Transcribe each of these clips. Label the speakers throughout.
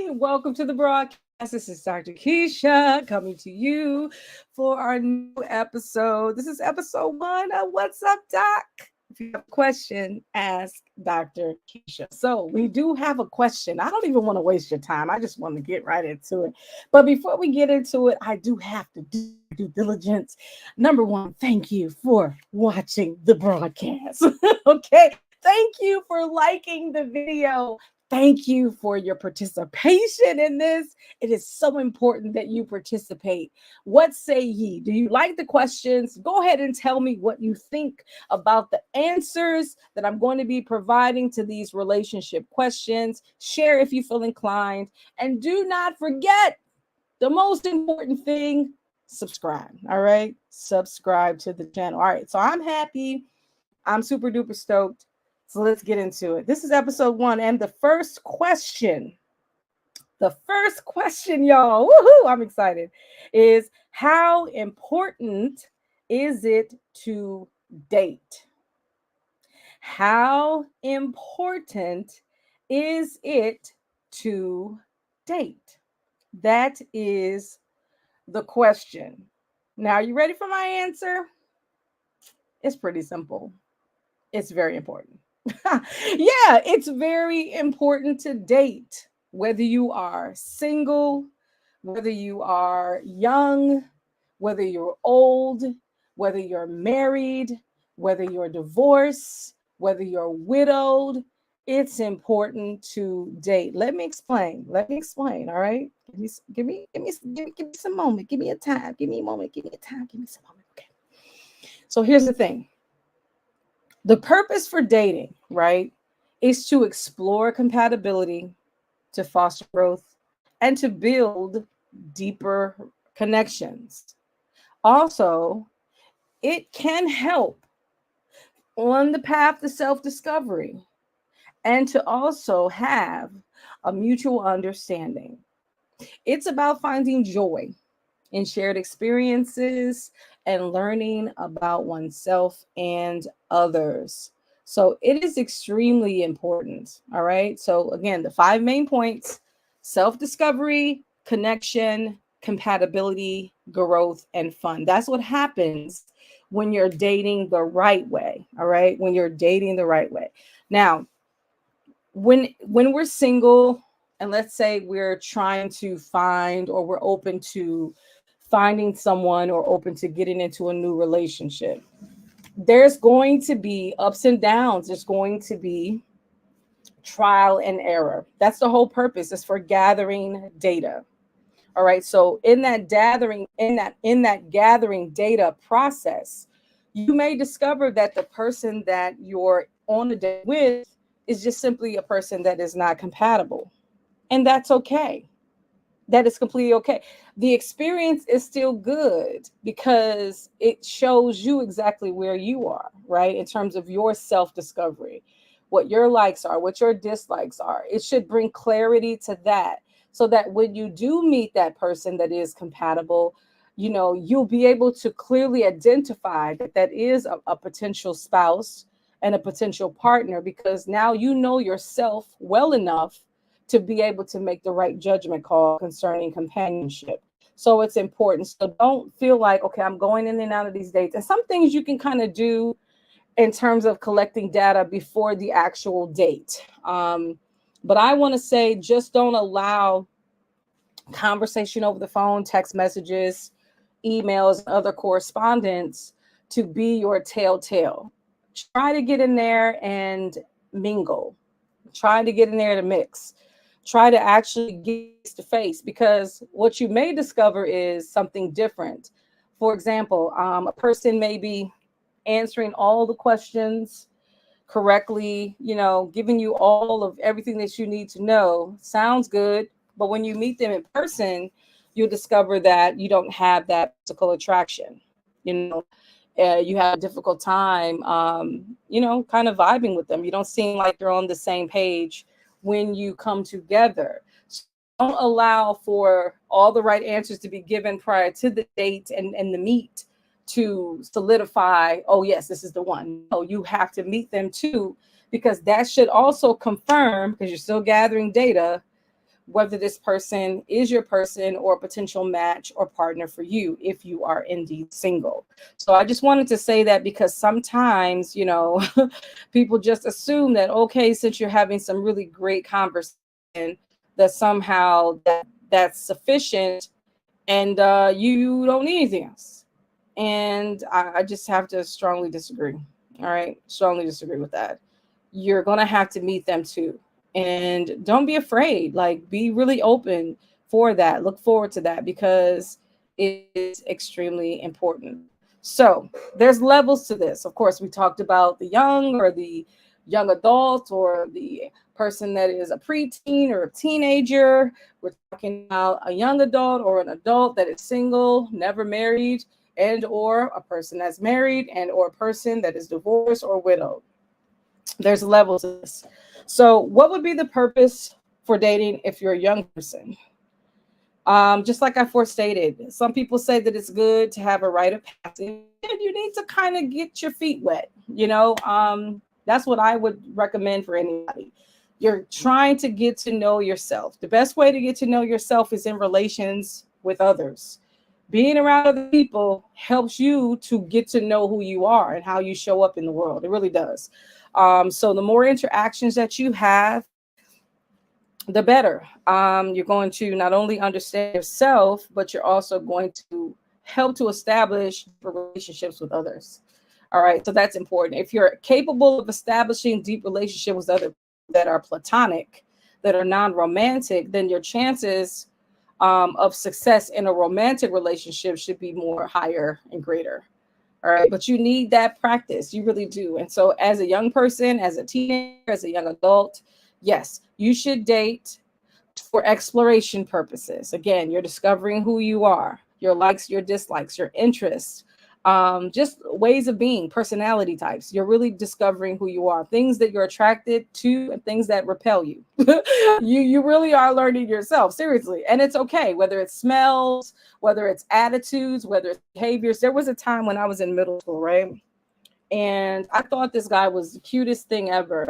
Speaker 1: Welcome to the broadcast. This is Dr. Kesha coming to you for our new episode. This is episode 1 of What's Up, Doc? If you have a question, ask Dr. Kesha. So we do have a question. I don't even want to waste your time. I just want to get right into it. But before we get into it, I do have to do due diligence. Number one, thank you for watching the broadcast. Okay. Thank you for liking the video. Thank you for your participation in this. It is so important that you participate. What say ye? Do you like the questions? Go ahead and tell me what you think about the answers that I'm going to be providing to these relationship questions. Share if you feel inclined. And do not forget the most important thing, subscribe. All right. Subscribe to the channel. All right. So I'm happy. I'm super duper stoked. So let's get into it. This is episode 1. And the first question, y'all, woohoo, I'm excited, is how important is it to date? How important is it to date? That is the question. Now, are you ready for my answer? It's pretty simple. It's very important. Yeah, it's very important to date, whether you are single, whether you are young, whether you're old, whether you're married, whether you're divorced, whether you're widowed. It's important to date. Let me explain. All right. Give me some moment. Give me a time. Give me a moment. Give me a time. Give me some moment. Okay. So here's the thing. The purpose for dating, right, is to explore compatibility, to foster growth, and to build deeper connections. Also, it can help on the path to self-discovery and to also have a mutual understanding. It's about finding joy in shared experiences and learning about oneself and others. So it is extremely important. All right. So again, the 5 main points: self-discovery, connection, compatibility, growth, and fun. That's what happens when you're dating the right way. All right. When you're dating the right way. Now, when we're single, and let's say we're trying to find, or we're open to finding someone, or open to getting into a new relationship, there's going to be ups and downs. There's going to be trial and error. That's the whole purpose, is for gathering data. All right. So in that gathering data process, you may discover that the person that you're on a date with is just simply a person that is not compatible. And that's okay. That is completely okay. The experience is still good because it shows you exactly where you are, right? In terms of your self-discovery, what your likes are, what your dislikes are. It should bring clarity to that, so that when you do meet that person that is compatible, you'll be able to clearly identify that that is a potential spouse and a potential partner, because now you know yourself well enough to be able to make the right judgment call concerning companionship. So it's important. So don't feel like, okay, I'm going in and out of these dates. And some things you can kind of do in terms of collecting data before the actual date. But I want to say, just don't allow conversation over the phone, text messages, emails, and other correspondence to be your telltale. Try to get in there and mingle. Try to get in there to mix. Try to actually get face to face, because what you may discover is something different. For example, a person may be answering all the questions correctly, giving you all of everything that you need to know. Sounds good. But when you meet them in person, you'll discover that you don't have that physical attraction. You have a difficult time, kind of vibing with them. You don't seem like you're on the same page when you come together. So don't allow for all the right answers to be given prior to the date and the meet to solidify, oh, yes, this is the one. No, you have to meet them too, because that should also confirm, because you're still gathering data, whether this person is your person or a potential match or partner for you if you are indeed single. So I just wanted to say that because sometimes, people just assume that, okay, since you're having some really great conversation, that somehow that's sufficient and you don't need anything else. And I just have to strongly disagree. All right. Strongly disagree with that. You're going to have to meet them too. And don't be afraid. Like, be really open for that. Look forward to that because it is extremely important. So there's levels to this. Of course, we talked about the young or the young adult or the person that is a preteen or a teenager. We're talking about a young adult or an adult that is single, never married, and or a person that's married and or a person that is divorced or widowed. There's levels to this. So what would be the purpose for dating if you're a young person? Just like I forestated, some people say that it's good to have a rite of passage. You need to kind of get your feet wet. That's what I would recommend for anybody. You're trying to get to know yourself. The best way to get to know yourself is in relations with others. Being around other people helps you to get to know who you are and how you show up in the world. It really does. So the more interactions that you have, the better. You're going to not only understand yourself, but you're also going to help to establish relationships with others. All right. So that's important. If you're capable of establishing deep relationships with others that are platonic, that are non-romantic, then your chances of success in a romantic relationship should be more higher and greater. All right. But you need that practice. You really do. And so as a young person, as a teenager, as a young adult, yes, you should date for exploration purposes. Again, you're discovering who you are, your likes, your dislikes, your interests, just ways of being, personality types. You're really discovering who you are, things that you're attracted to and things that repel you. You really are learning yourself, seriously. And it's okay, whether it's smells, whether it's attitudes, whether it's behaviors. There was a time when I was in middle school, right? And I thought this guy was the cutest thing ever.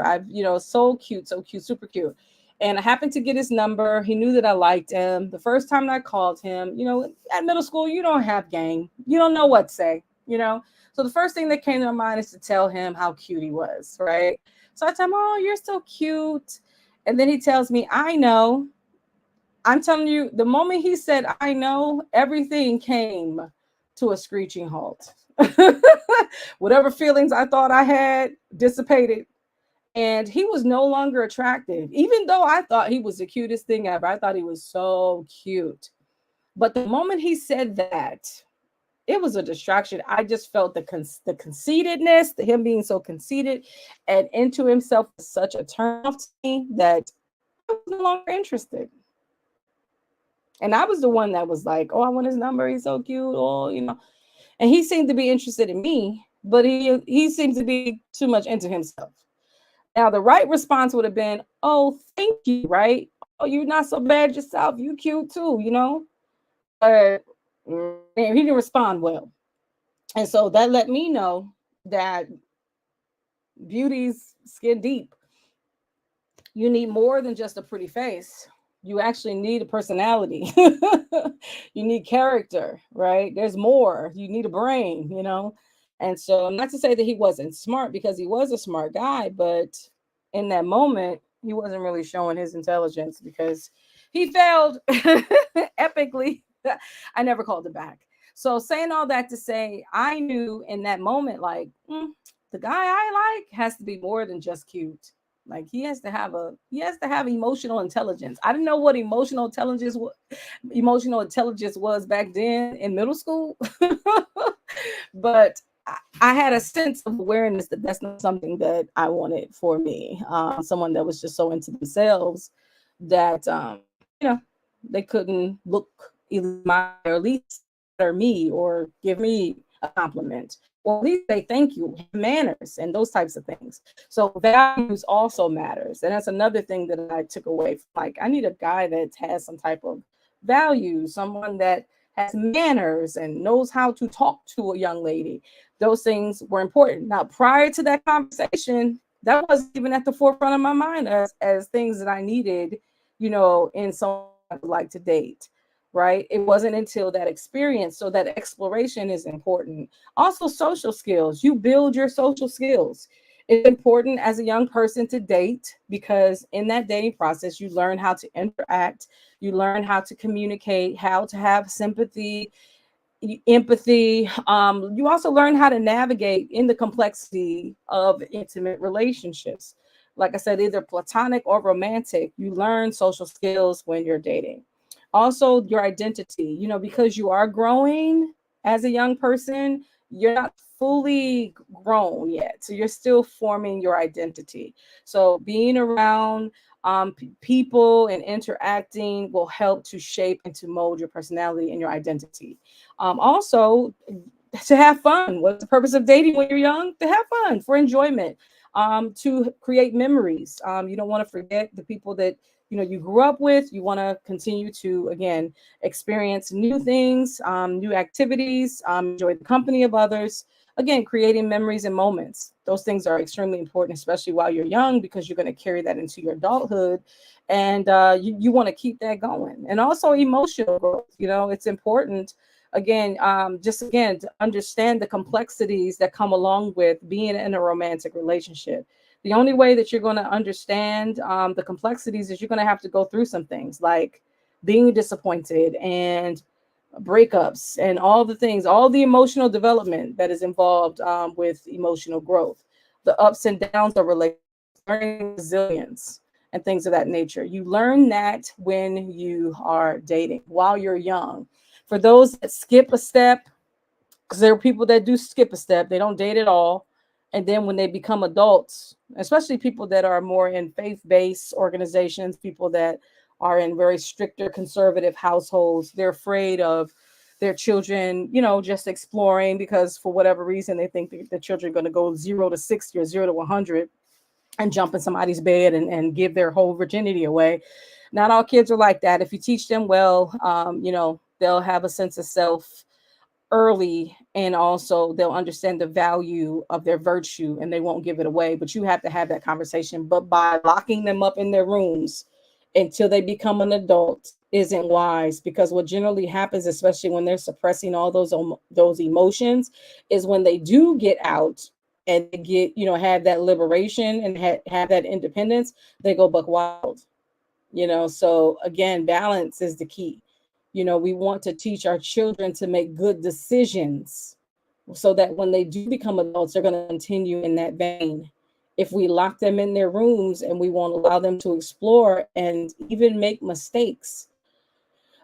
Speaker 1: So cute, super cute. And I happened to get his number. He knew that I liked him. The first time that I called him, at middle school, you don't have game. You don't know what to say, So the first thing that came to my mind is to tell him how cute he was, right? So I tell him, oh, you're so cute. And then he tells me, I know. I'm telling you, the moment he said, I know, everything came to a screeching halt. Whatever feelings I thought I had dissipated. And he was no longer attractive, even though I thought he was the cutest thing ever. I thought he was so cute. But the moment he said that, it was a distraction. I just felt the conceitedness, him being so conceited and into himself was such a turn off to me that I was no longer interested. And I was the one that was like, oh, I want his number. He's so cute. Oh, And he seemed to be interested in me, but he seemed to be too much into himself. Now, the right response would have been, oh, thank you, right? Oh, you're not so bad yourself. You cute too, But he didn't respond well. And so that let me know that beauty's skin deep. You need more than just a pretty face. You actually need a personality. You need character, right? There's more. You need a brain, And so not to say that he wasn't smart, because he was a smart guy, but in that moment, he wasn't really showing his intelligence because he failed epically. I never called it back. So saying all that to say, I knew in that moment, like, the guy I like has to be more than just cute. Like he has to have emotional intelligence. I didn't know what emotional intelligence was back then in middle school, but I had a sense of awareness that that's not something that I wanted for me. Someone that was just so into themselves that they couldn't look or at least better me or give me a compliment. Or at least say thank you, manners, and those types of things. So values also matters. And that's another thing that I took away. Like, I need a guy that has some type of values, someone that has manners and knows how to talk to a young lady. Those things were important. Now, prior to that conversation, that wasn't even at the forefront of my mind as things that I needed in someone I would like to date, right? It wasn't until that experience. So that exploration is important. Also, social skills. You build your social skills. It's important as a young person to date, because in that dating process, you learn how to interact, you learn how to communicate, how to have sympathy, empathy. You also learn how to navigate in the complexity of intimate relationships. Like I said, either platonic or romantic, you learn social skills when you're dating. Also, your identity, because you are growing as a young person, you're not fully grown yet. So you're still forming your identity. So being around people and interacting will help to shape and to mold your personality and your identity. Also, to have fun. What's the purpose of dating when you're young? To have fun, for enjoyment, to create memories. You don't want to forget the people that you grew up with. You want to continue to, again, experience new things, new activities, enjoy the company of others. Again, creating memories and moments. Those things are extremely important, especially while you're young, because you're going to carry that into your adulthood. And you want to keep that going. And also emotional growth. It's important, again, just again, to understand the complexities that come along with being in a romantic relationship. The only way that you're going to understand the complexities is you're going to have to go through some things like being disappointed and breakups and all the things, all the emotional development that is involved with emotional growth, the ups and downs of relationships, learning resilience, and things of that nature. You learn that when you are dating while you're young. For those that skip a step, because there are people that do skip a step, they don't date at all. And then when they become adults, especially people that are more in faith-based organizations, people that are in very stricter conservative households, they're afraid of their children, just exploring, because for whatever reason they think that the children are going to go 0 to 60 or 0 to 100 and jump in somebody's bed and give their whole virginity away. Not all kids are like that. If you teach them well, they'll have a sense of self early, and also they'll understand the value of their virtue and they won't give it away. But you have to have that conversation. But by locking them up in their rooms until they become an adult isn't wise, because what generally happens, especially when they're suppressing all those emotions, is when they do get out and they get, have that liberation and have that independence, they go buck wild. So again, balance is the key. We want to teach our children to make good decisions so that when they do become adults, they're going to continue in that vein. If we lock them in their rooms and we won't allow them to explore and even make mistakes,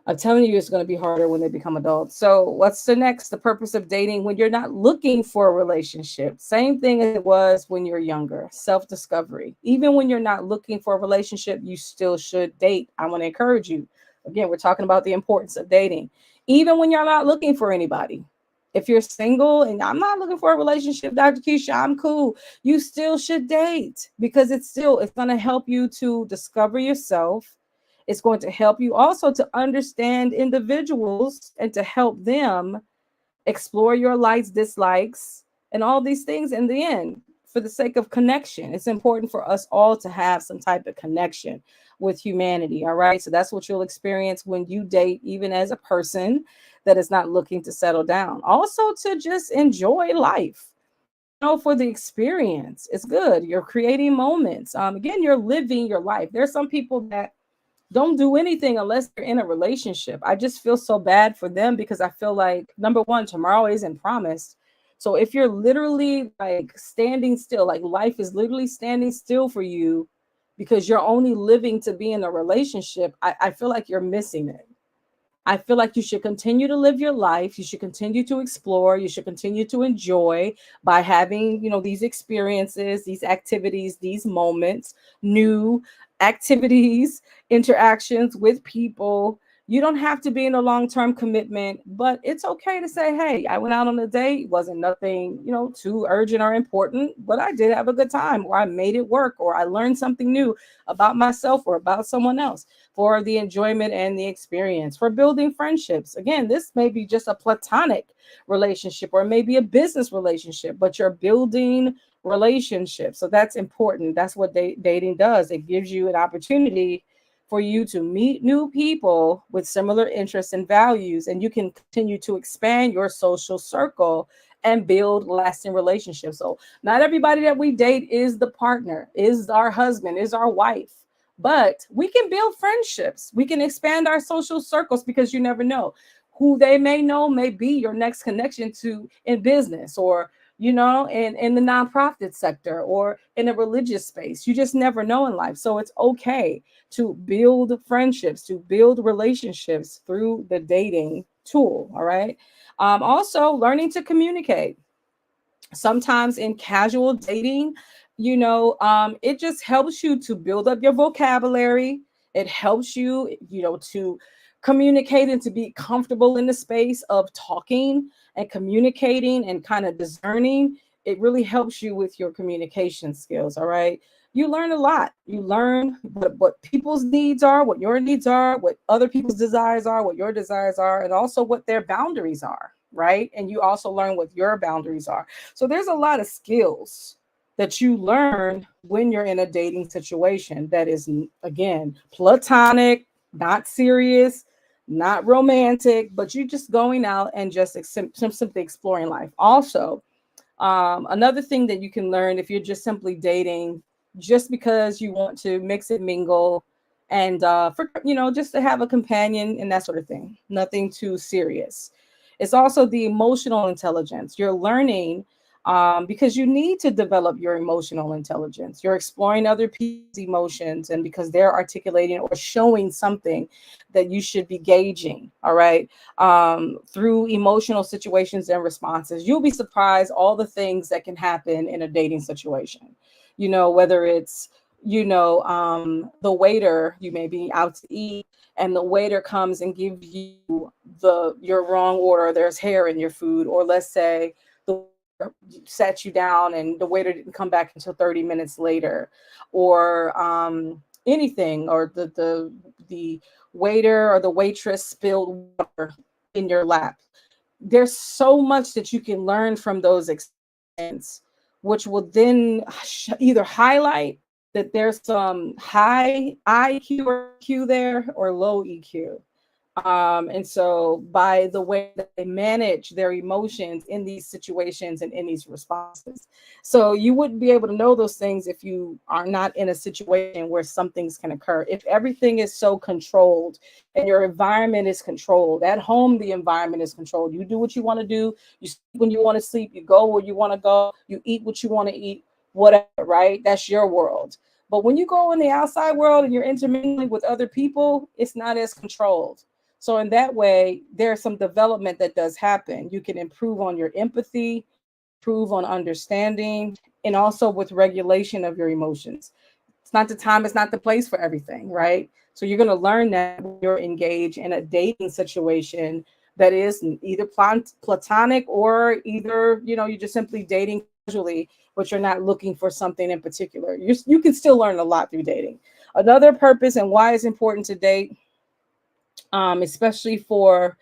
Speaker 1: I'm telling you, it's going to be harder when they become adults. So what's the next? The purpose of dating when you're not looking for a relationship. Same thing as it was when you're younger. Self-discovery. Even when you're not looking for a relationship, you still should date. I want to encourage you. Again, we're talking about the importance of dating. Even when you're not looking for anybody. If you're single and I'm not looking for a relationship, Dr. Kesha, I'm cool. You still should date, because it's going to help you to discover yourself. It's going to help you also to understand individuals and to help them explore your likes, dislikes, and all these things in the end for the sake of connection. It's important for us all to have some type of connection with humanity. All right. So that's what you'll experience when you date, even as a person that is not looking to settle down. Also, to just enjoy life. For the experience, it's good. You're creating moments. Again, you're living your life. There's some people that don't do anything unless they're in a relationship. I just feel so bad for them, because I feel like, number one, tomorrow isn't promised. So if you're literally like standing still, like life is literally standing still for you because you're only living to be in a relationship, I feel like you're missing it. I feel like you should continue to live your life. You should continue to explore. You should continue to enjoy by having, these experiences, these activities, these moments, new activities, interactions with people. You don't have to be in a long-term commitment, but it's okay to say, hey, I went out on a date. It wasn't nothing, too urgent or important, but I did have a good time, or I made it work, or I learned something new about myself or about someone else, for the enjoyment and the experience, for building friendships. Again, this may be just a platonic relationship or maybe a business relationship, but you're building relationships. So that's important. That's what dating does. It gives you an opportunity for you to meet new people with similar interests and values, and you can continue to expand your social circle and build lasting relationships. So not everybody that we date is the partner, is our husband, is our wife, but we can build friendships. We can expand our social circles, because you never know who they may know may be your next connection to in business, or in the nonprofit sector, or in a religious space. You just never know in life. So it's okay to build friendships, to build relationships through the dating tool. All right. Also, learning to communicate. Sometimes in casual dating, it just helps you to build up your vocabulary. It helps you, to communicate and to be comfortable in the space of talking and communicating and kind of discerning. It really helps you with your communication skills. All right. You learn a lot. You learn what people's needs are, what your needs are, what other people's desires are, what your desires are, and also what their boundaries are. Right. And you also learn what your boundaries are. So there's a lot of skills that you learn when you're in a dating situation that is, again, platonic, not serious, not romantic, but you're just going out and just simply exploring life. Also, another thing that you can learn if you're just simply dating, just because you want to mix and mingle, and for just to have a companion and that sort of thing, nothing too serious. It's also the emotional intelligence. You're learning because you need to develop your emotional intelligence. You're exploring other people's emotions, and because they're articulating or showing something that you should be gauging, all right, through emotional situations and responses. You'll be surprised all the things that can happen in a dating situation. Whether it's, the waiter, you may be out to eat, and the waiter comes and gives you your wrong order. There's hair in your food, or let's say the sat you down and the waiter didn't come back until 30 minutes later, or anything, or the waiter or the waitress spilled water in your lap. There's so much that you can learn from those experiences, which will then either highlight that there's some high IQ or EQ there, or low EQ. And so by the way that they manage their emotions in these situations and in these responses. So you wouldn't be able to know those things if you are not in a situation where some things can occur. If everything is so controlled and your environment is controlled, at home, the environment is controlled. You do what you want to do. You sleep when you want to sleep. You go where you want to go. You eat what you want to eat, whatever, right? That's your world. But when you go in the outside world and you're intermingling with other people, it's not as controlled. So in that way, there's some development that does happen. You can improve on your empathy, improve on understanding, and also with regulation of your emotions. It's not the time, it's not the place for everything, right? So you're going to learn that when you're engaged in a dating situation that is either platonic, or either, you're just simply dating casually, but you're not looking for something in particular. You can still learn a lot through dating. Another purpose and why it's important to date, especially for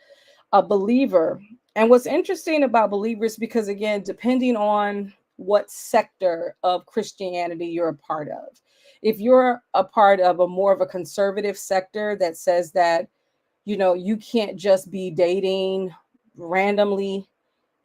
Speaker 1: a believer. And what's interesting about believers, because again, depending on what sector of Christianity you're a part of, if you're a part of a more of a conservative sector that says that, you can't just be dating randomly,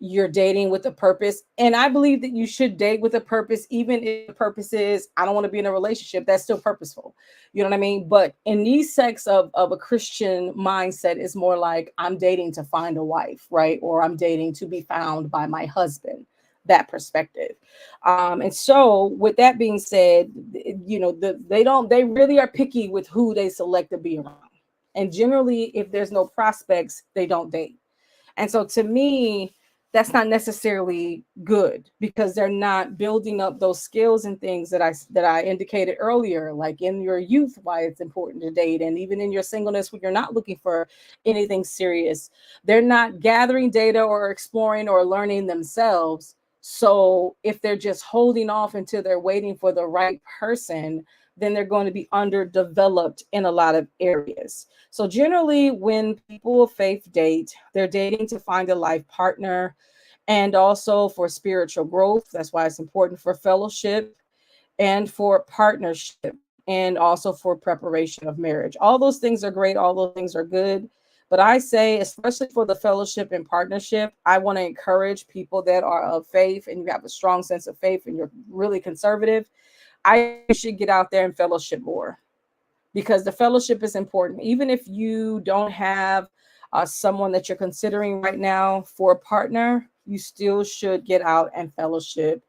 Speaker 1: you're dating with a purpose. And I believe that you should date with a purpose, even if the purpose is, I don't want to be in a relationship. That's still purposeful. You know what I mean? But in these sects of a Christian mindset, is more like, I'm dating to find a wife, right? Or I'm dating to be found by my husband, that perspective. And so with that being said, they really are picky with who they select to be around. And generally, if there's no prospects, they don't date. And so to me, that's not necessarily good, because they're not building up those skills and things that I indicated earlier, like in your youth, why it's important to date, and even in your singleness when you're not looking for anything serious. They're not gathering data or exploring or learning themselves. So if they're just holding off until they're waiting for the right person, then they're going to be underdeveloped in a lot of areas. So generally, when people of faith date, they're dating to find a life partner, and also for spiritual growth. That's why it's important for fellowship and for partnership. and also for preparation of marriage. All those things are great. All those things are good. But I say, especially for the fellowship and partnership, I want to encourage people that are of faith and you have a strong sense of faith and you're really conservative. I should get out there and fellowship more, because the fellowship is important. Even if you don't have someone that you're considering right now for a partner, you still should get out and fellowship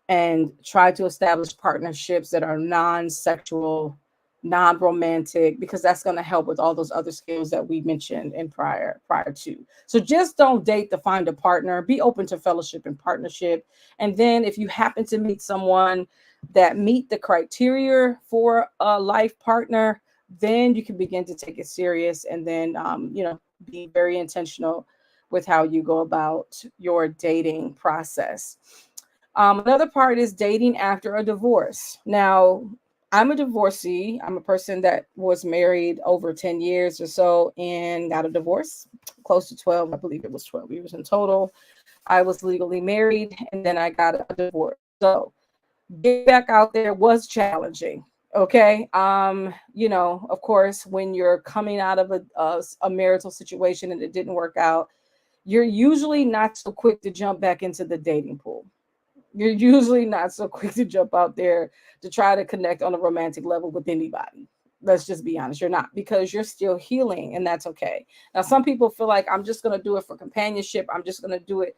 Speaker 1: and try to establish partnerships that are non-sexual, non-romantic, because that's going to help with all those other skills that we mentioned in prior to. So just don't date to find a partner. Be open to fellowship and partnership. And then if you happen to meet someone that meet the criteria for a life partner, then you can begin to take it serious, and then be very intentional with how you go about your dating process. Another part is dating after a divorce. Now, I'm a divorcee. I'm a person that was married over 10 years or so and got a divorce, close to 12. I believe it was 12 years in total. I was legally married and then I got a divorce. So get back out there was challenging. Okay. Of course, when you're coming out of a marital situation and it didn't work out, you're usually not so quick to jump back into the dating pool. You're usually not so quick to jump out there to try to connect on a romantic level with anybody. Let's just be honest. You're not, because you're still healing, and that's okay. Now, some people feel like I'm just going to do it for companionship. I'm just going to do it,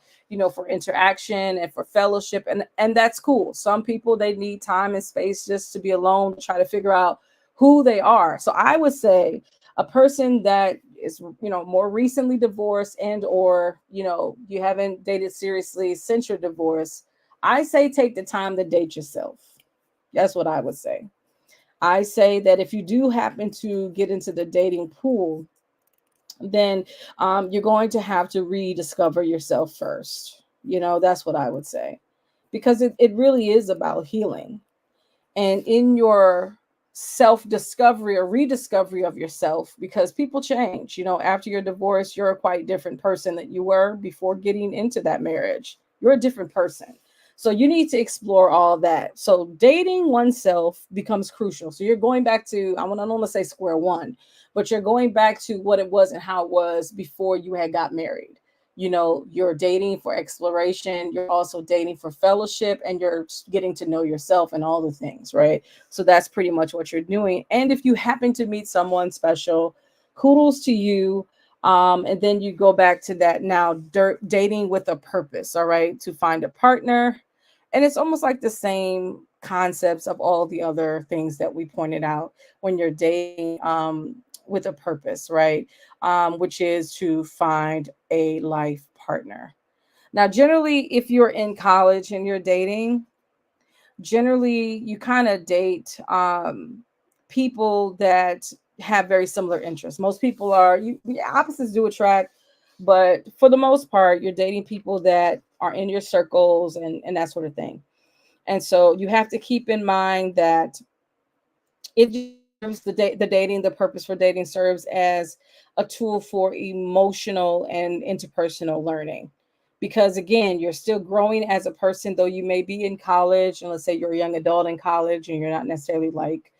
Speaker 1: for interaction and for fellowship. And that's cool. Some people, they need time and space just to be alone, to try to figure out who they are. So I would say a person that is, more recently divorced and, or, you haven't dated seriously since your divorce, I say take the time to date yourself. That's what I would say. I say that if you do happen to get into the dating pool, then you're going to have to rediscover yourself first. That's what I would say, because it really is about healing. And in your self-discovery or rediscovery of yourself, because people change, after your divorce, you're a quite different person that you were before getting into that marriage. You're a different person. So you need to explore all that. So dating oneself becomes crucial. So you're going back to, I don't want to say square one, but you're going back to what it was and how it was before you had got married. You're dating for exploration. You're also dating for fellowship, and you're getting to know yourself and all the things, right? So that's pretty much what you're doing. And if you happen to meet someone special, kudos to you. And then you go back to that now, dating with a purpose, all right, to find a partner. And it's almost like the same concepts of all the other things that we pointed out when you're dating with a purpose, right? Which is to find a life partner. Now, generally, if you're in college and you're dating, generally you kind of date people that have very similar interests. Most people are, opposites do attract, but for the most part, you're dating people that are in your circles and that sort of thing. And so you have to keep in mind that it serves the dating, the purpose for dating serves as a tool for emotional and interpersonal learning. Because again, you're still growing as a person, though you may be in college, and let's say you're a young adult in college and you're not necessarily like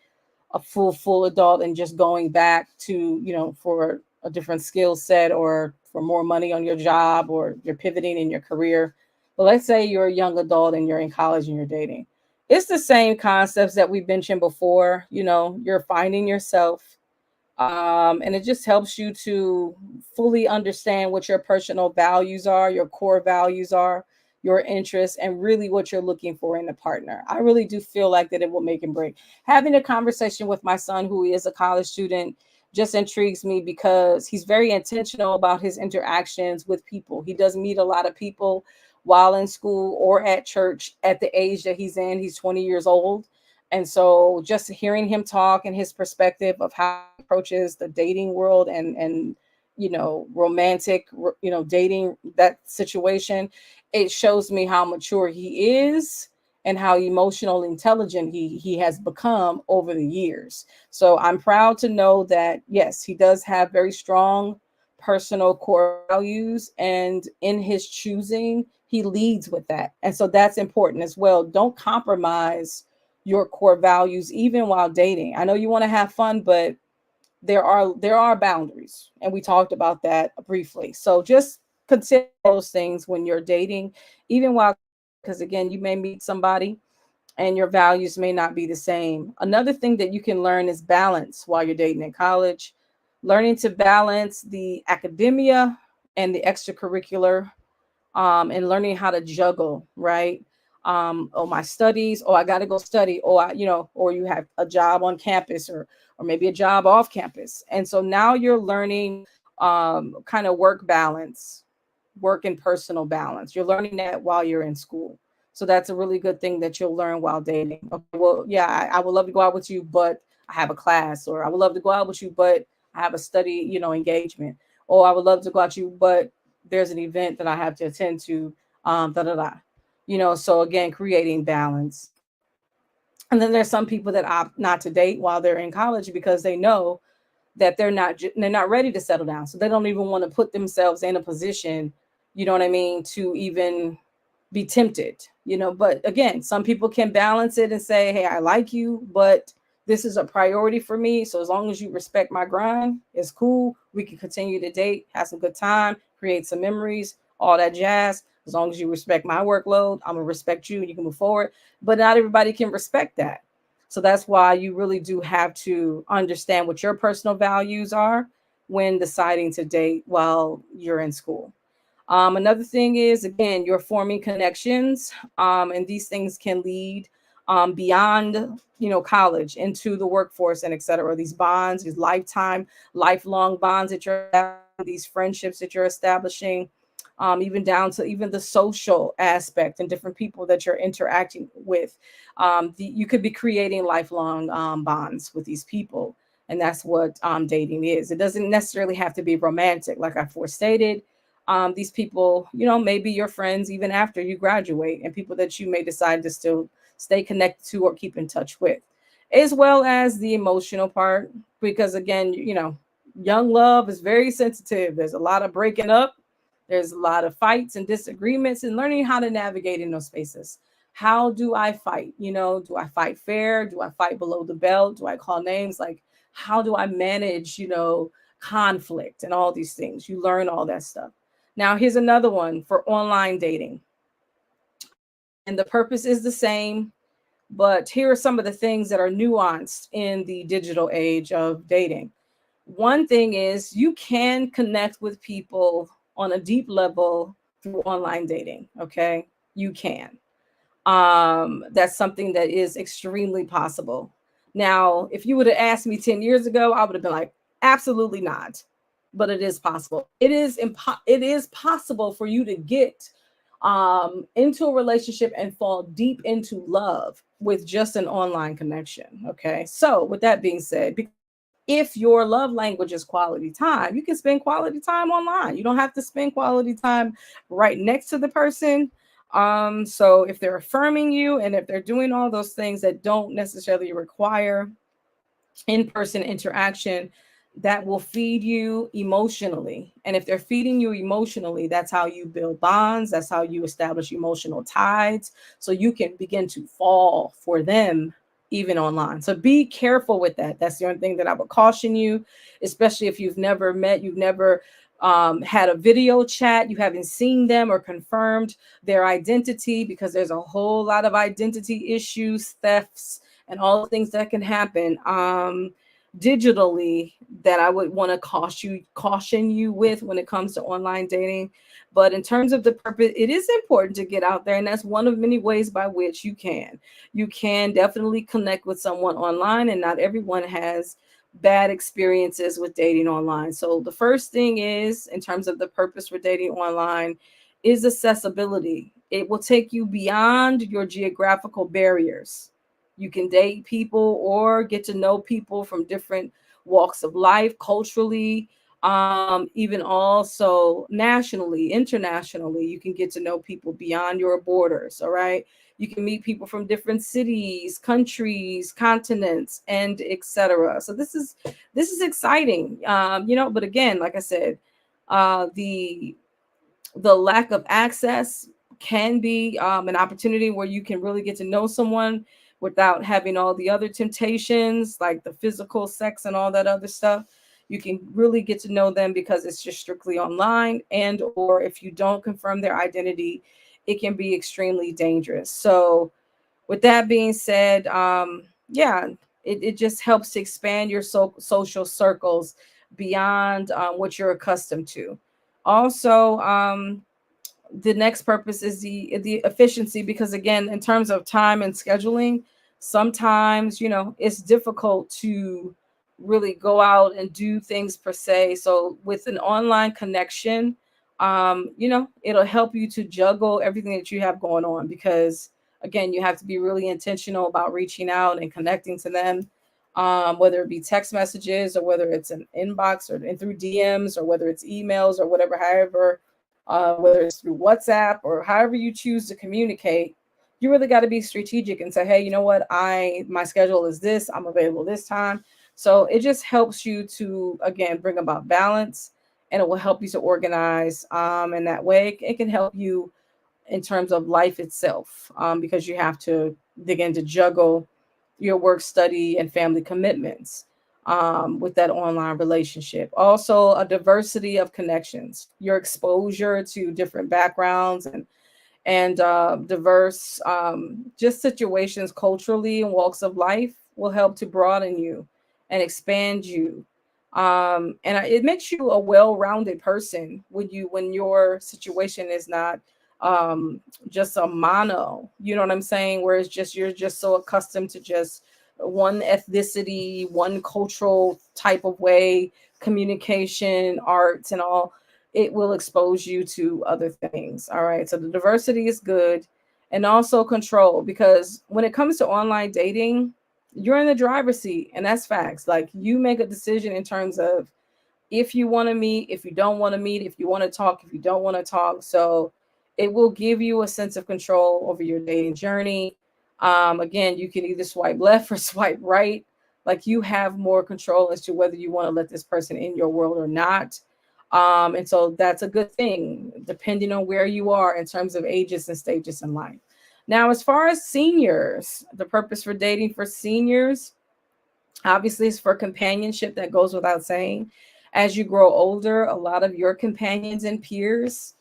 Speaker 1: a full adult and just going back to, for a different skill set or for more money on your job, or you're pivoting in your career. But let's say you're a young adult and you're in college and you're dating. It's the same concepts that we've mentioned before. You're finding yourself. And it just helps you to fully understand what your personal values are, your core values are, your interests, and really what you're looking for in a partner. I really do feel like that it will make and break. Having a conversation with my son, who is a college student, just intrigues me because he's very intentional about his interactions with people. He does meet a lot of people while in school or at church at the age that he's in. He's 20 years old. And so just hearing him talk and his perspective of how he approaches the dating world and romantic, dating, that situation, it shows me how mature he is and how emotional intelligent he has become over the years. So I'm proud to know that, yes, he does have very strong personal core values, and in his choosing, he leads with that. And so that's important as well. Don't compromise your core values even while dating. I know you want to have fun, but there are boundaries, and we talked about that briefly. So just consider those things when you're dating, even while, because again, you may meet somebody and your values may not be the same. Another thing that you can learn is balance while you're dating in college, learning to balance the academia and the extracurricular, and learning how to juggle, right? Oh, my studies, oh, I got to go study, or or you have a job on campus, or maybe a job off campus. And so now you're learning kind of work balance, work and personal balance. You're learning that while you're in school. So that's a really good thing that you'll learn while dating. Okay, well, yeah, I would love to go out with you, but I have a class, or I would love to go out with you, but I have a study, engagement, or I would love to go out with you, but there's an event that I have to attend to, da da da. So again, creating balance. And then there's some people that opt not to date while they're in college because they know that they're not ready to settle down. So they don't even want to put themselves in a position, you know what I mean, to even be tempted. But again, some people can balance it and say, hey, I like you, but this is a priority for me. So as long as you respect my grind, it's cool. We can continue to date, have some good time, create some memories, all that jazz. As long as you respect my workload, I'm gonna respect you and you can move forward. But not everybody can respect that. So that's why you really do have to understand what your personal values are when deciding to date while you're in school. Another thing is, again, you're forming connections, and these things can lead beyond, college into the workforce and et cetera. These bonds, these lifelong bonds that you're establishing, these friendships that you're establishing, even down to even the social aspect and different people that you're interacting with. You could be creating lifelong bonds with these people. And that's what dating is. It doesn't necessarily have to be romantic, like I forestated. These people, may be your friends even after you graduate, and people that you may decide to still stay connected to or keep in touch with, as well as the emotional part. Because again, young love is very sensitive. There's a lot of breaking up, there's a lot of fights and disagreements, and learning how to navigate in those spaces. How do I fight? Do I fight fair? Do I fight below the belt? Do I call names? Like, how do I manage, conflict and all these things? You learn all that stuff. Now, here's another one for online dating. And the purpose is the same, but here are some of the things that are nuanced in the digital age of dating. One thing is you can connect with people on a deep level through online dating. Okay. You can. That's something that is extremely possible. Now, if you would have asked me 10 years ago, I would have been like, absolutely not. But it is possible. It is possible for you to get into a relationship and fall deep into love with just an online connection. Okay. So, with that being said, if your love language is quality time, you can spend quality time online. You don't have to spend quality time right next to the person. So if they're affirming you and if they're doing all those things that don't necessarily require in-person interaction, that will feed you emotionally. And if they're feeding you emotionally, that's how you build bonds. That's how you establish emotional ties. So you can begin to fall for them even online. So be careful with that. That's the only thing that I would caution you, especially if you've never met, you've never had a video chat, you haven't seen them or confirmed their identity, because there's a whole lot of identity issues, thefts, and all the things that can happen digitally, that I would want to caution you with when it comes to online dating. But in terms of the purpose, it is important to get out there, and that's one of many ways by which you can definitely connect with someone online, and not everyone has bad experiences with dating online. So the first thing is, in terms of the purpose for dating online, is accessibility. It will take you beyond your geographical barriers. You can date people or get to know people from different walks of life, culturally, even also nationally, internationally. You can get to know people beyond your borders. All right. You can meet people from different cities, countries, continents, and etc. So this is exciting. But again, like I said, the lack of access can be an opportunity where you can really get to know someone, without having all the other temptations like the physical sex and all that other stuff. You can really get to know them because it's just strictly online, and or if you don't confirm their identity, it can be extremely dangerous. So with that being said, yeah, it just helps to expand your social circles beyond what you're accustomed to. Also, the next purpose is the efficiency, because again, in terms of time and scheduling, sometimes it's difficult to really go out and do things per se. So with an online connection, it'll help you to juggle everything that you have going on, because again, you have to be really intentional about reaching out and connecting to them, whether it be text messages or whether it's an inbox or and through DMs or whether it's emails or whatever, however, whether it's through WhatsApp or however you choose to communicate. You really got to be strategic and say, hey, you know what? My schedule is this. I'm available this time. So it just helps you to, again, bring about balance, and it will help you to organize. And that way it can help you in terms of life itself, because you have to begin to juggle your work, study, and family commitments with that online relationship. Also, a diversity of connections, your exposure to different backgrounds and diverse just situations culturally and walks of life will help to broaden you and expand you. And it makes you a well-rounded person when your situation is not um, just a mono, you know what I'm saying? Where it's just, you're just so accustomed to just one ethnicity, one cultural type of way, communication, arts, and all. It will expose you to other things. All right. So the diversity is good. And also control, because when it comes to online dating, you're in the driver's seat, and that's facts. Like, you make a decision in terms of if you want to meet, if you don't want to meet, if you want to talk, if you don't want to talk. So it will give you a sense of control over your dating journey. Again, you can either swipe left or swipe right. Like, you have more control as to whether you want to let this person in your world or not. And so that's a good thing, depending on where you are in terms of ages and stages in life. Now, as far as seniors, the purpose for dating for seniors, obviously, it's for companionship. That goes without saying. As you grow older, a lot of your companions and peers,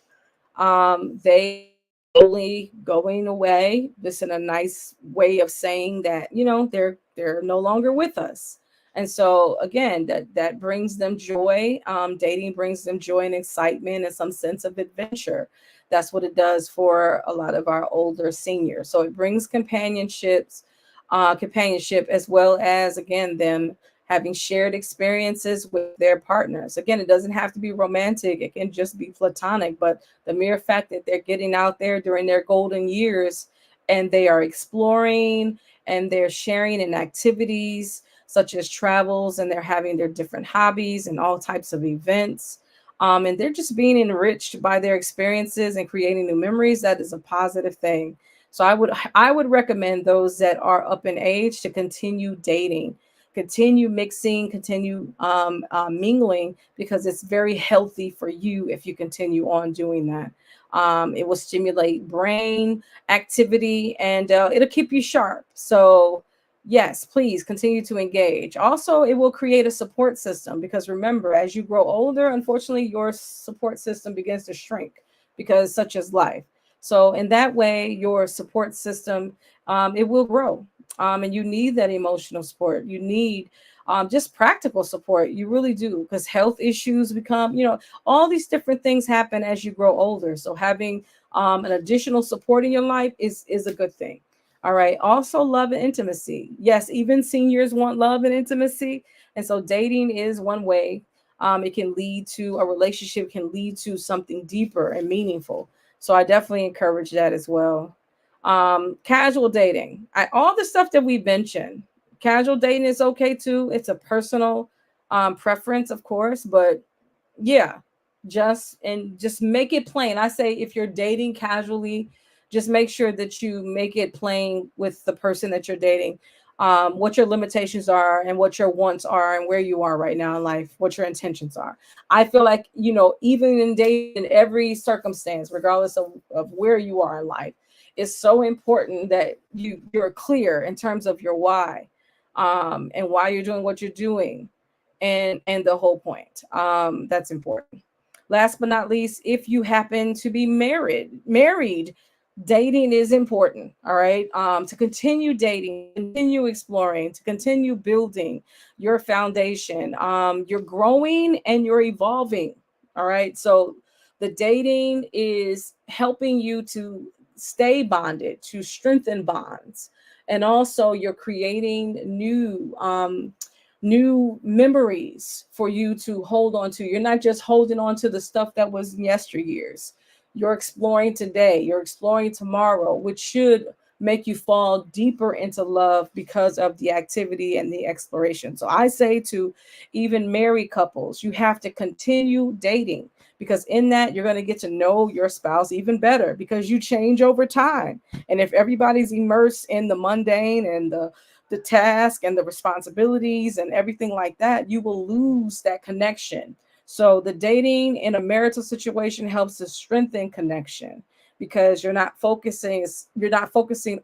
Speaker 1: they slowly going away. This in a nice way of saying that, they're no longer with us. And so again, that brings them joy. Dating brings them joy and excitement and some sense of adventure. That's what it does for a lot of our older seniors. So it brings companionship, as well as, again, them having shared experiences with their partners. Again, it doesn't have to be romantic. It can just be platonic, but the mere fact that they're getting out there during their golden years and they are exploring and they're sharing in activities such as travels, and they're having their different hobbies and all types of events. And they're just being enriched by their experiences and creating new memories. That is a positive thing. So I would recommend those that are up in age to continue dating, continue mixing, continue mingling, because it's very healthy for you if you continue on doing that. It will stimulate brain activity, and it'll keep you sharp. So yes, please continue to engage. Also, it will create a support system, because remember, as you grow older, unfortunately, your support system begins to shrink, because such is life. So in that way, your support system, it will grow. And you need that emotional support. You need just practical support. You really do, because health issues become, all these different things happen as you grow older. So having an additional support in your life is a good thing. All right. Also, love and intimacy. Yes, even seniors want love and intimacy. And so dating is one way. It can lead to a relationship, can lead to something deeper and meaningful. So I definitely encourage that as well. Casual dating, all the stuff that we mentioned, casual dating is okay too. It's a personal preference, of course, but yeah, just make it plain. I say, if you're dating casually, just make sure that you make it plain with the person that you're dating, what your limitations are and what your wants are and where you are right now in life, what your intentions are. I feel like, even in dating, in every circumstance, regardless of where you are in life, it's so important that you're clear in terms of your why, and why you're doing what you're doing, and the whole point. That's important. Last but not least, if you happen to be married, dating is important. All right. To continue dating, continue exploring, to continue building your foundation. You're growing and you're evolving. All right. So the dating is helping you to stay bonded, to strengthen bonds. And also you're creating new memories for you to hold on to. You're not just holding on to the stuff that was in yesteryears. You're exploring today, you're exploring tomorrow, which should make you fall deeper into love because of the activity and the exploration. So I say to even married couples, you have to continue dating, because in that you're going to get to know your spouse even better, because you change over time. And if everybody's immersed in the mundane and the task and the responsibilities and everything like that, you will lose that connection. So the dating in a marital situation helps to strengthen connection, because you're not focusing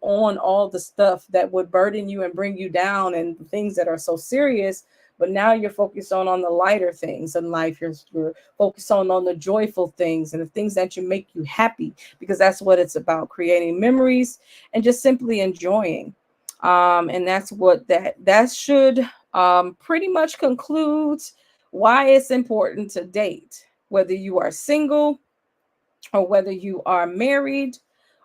Speaker 1: on all the stuff that would burden you and bring you down and things that are so serious. But now you're focused on the lighter things in life. You're focused on the joyful things and the things that you make you happy, because that's what it's about, creating memories and just simply enjoying. And that's what that should pretty much concludes why it's important to date, whether you are single or whether you are married,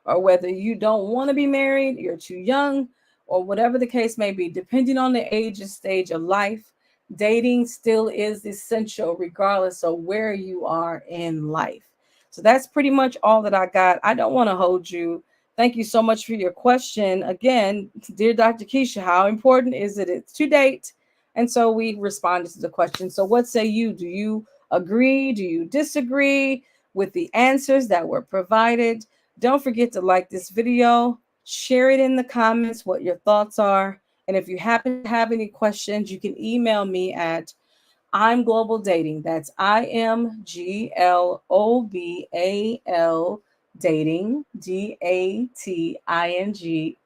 Speaker 1: or whether you don't want to be married, you're too young, or whatever the case may be. Depending on the age and stage of life, dating still is essential regardless of where you are in life. So that's pretty much all that I got. I don't want to hold you. Thank you so much for your question. Again, dear Dr. Kesha, how important is it to date? And so we responded to the question. So what say you? Do you agree? Do you disagree with the answers that were provided? Don't forget to like this video, share it in the comments what your thoughts are. And if you happen to have any questions, you can email me at I'm Global Dating. That's IMGLOBAL dating, DATING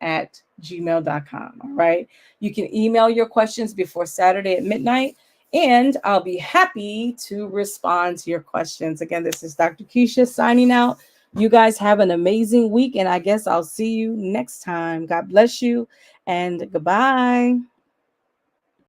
Speaker 1: at gmail.com. All right. You can email your questions before Saturday at midnight, and I'll be happy to respond to your questions. Again, this is Dr. Kesha signing out. You guys have an amazing week, and I guess I'll see you next time. God bless you, and goodbye.